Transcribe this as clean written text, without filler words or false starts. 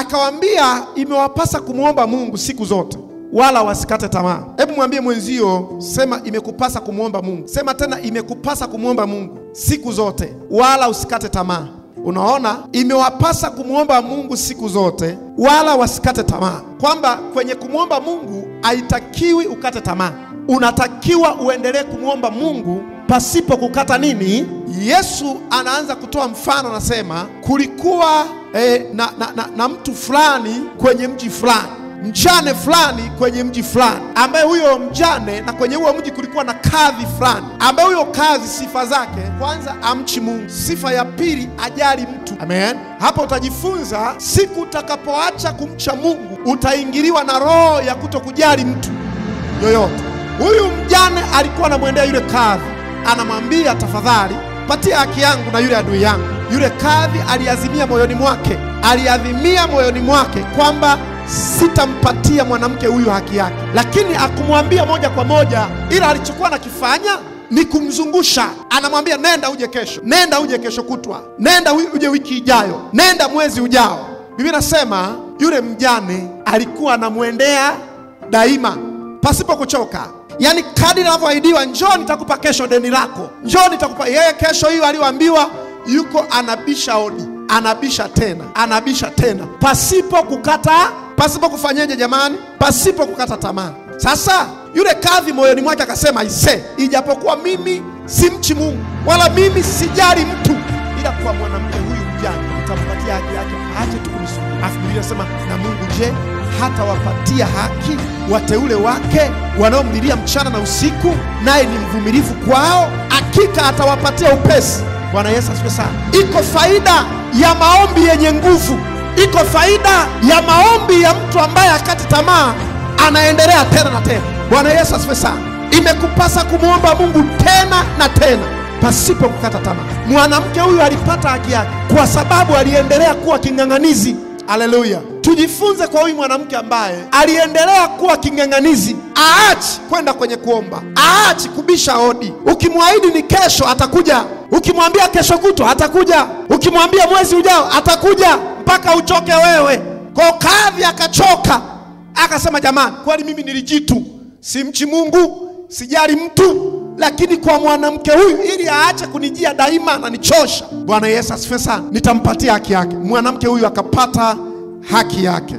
akawaambia imewapasa kumuomba Mungu siku zote wala wasikate tamaa. Hebu mwambie mwenzio, sema imekupasa kumuomba Mungu. Sema tena, imekupasa kumuomba Mungu siku zote wala usikate tamaa. Unaona, imewapasa kumuomba Mungu siku zote wala wasikate tamaa, kwamba kwenye kumuomba Mungu haitakiwi ukate tamaa. Unatakiwa uendelee kumuomba Mungu pasipo kukata nini? Yesu anaanza kutoa mfano, anasema kulikuwa na mtu fulani kwenye mji fulani, mjane fulani kwenye mji fulani, ambaye huyo mjane, na kwenye huo mji kulikuwa na kadhi fulani, ambaye huyo kadhi sifa zake, kwanza amchi Mungu, sifa ya pili ajali mtu. Amen. Hapo utajifunza, siku utakapoacha kumcha Mungu utaingiliwa na roho ya kutokujali mtu yoyote. Huyu mjane alikuwa anamwendea yule kadhi, anamwambia tafadhali patia haki yangu na yule adui yangu. Yule kadhi aliazimia moyoni mwake kwamba sitampatia mwanamke huyu haki yake, lakini akumwambia moja kwa moja, ila alichokuwa nakifanya ni kumzungusha. Anamwambia nenda uje kesho, nenda uje kesho kutwa, nenda uje wiki ijayo, nenda mwezi ujao. Biblia inasema yule mjane alikuwa anamwendea daima pasipo kuchoka. Yani kadri anavyoahidiwa, njoo nitakupa kesho deni lako, njoo nitakupa, yeye kesho hiyo aliyoambiwa yuko anabisha hodi, anabisha tena pasipo kufanyaje jamani? Pasipo kukata tamaa. Sasa yule kadhi moyoni mwake akasema, ijapokuwa mimi simchi Mungu wala mimi sijali mtu, ila kwa mwanamke huyu mjane nitampatia haki yake, aache tu kunisumbua. Afu Biblia inasema, na Mungu je, hata wapatia haki wateule wake wanaomlilia mchana na usiku, naye ni mvumilivu kwao? Hakika atawapatia upesi. Bwana Yesu asifiwe sana. Iko faida ya maombi yenye nguvu, iko faida ya maombi ya mtu ambaye hakati tamaa, anaendelea tena na tena. Bwana Yesu asifiwe sana. Imekupasa kumuomba Mungu tena na tena pasipo kukata tamaa. Mwanamke huyu alipata haki yake kwa sababu aliendelea kuwa king'ang'anizi. Haleluya. Tujifunze kwa huyu mwanamke ambaye aliendelea kuwa king'ang'anizi. Aachi kwenda kwenye kuomba, aachi kubisha hodi. Ukimwahidi ni kesho, atakuja. Ukimwambia kesho kutwa, atakuja. Ukimwambia mwezi ujao, atakuja, mpaka uchoke wewe. Kwa kadhi akachoka, akasema jamani, kwani mimi nilijitu, simchi Mungu, sijali mtu, lakini kwa mwanamke huyu, ili aache kunijia daima na nichosha, Bwana Yesu asifiwe sana, nitampatia haki yake. Mwanamke huyu akapata haki yake.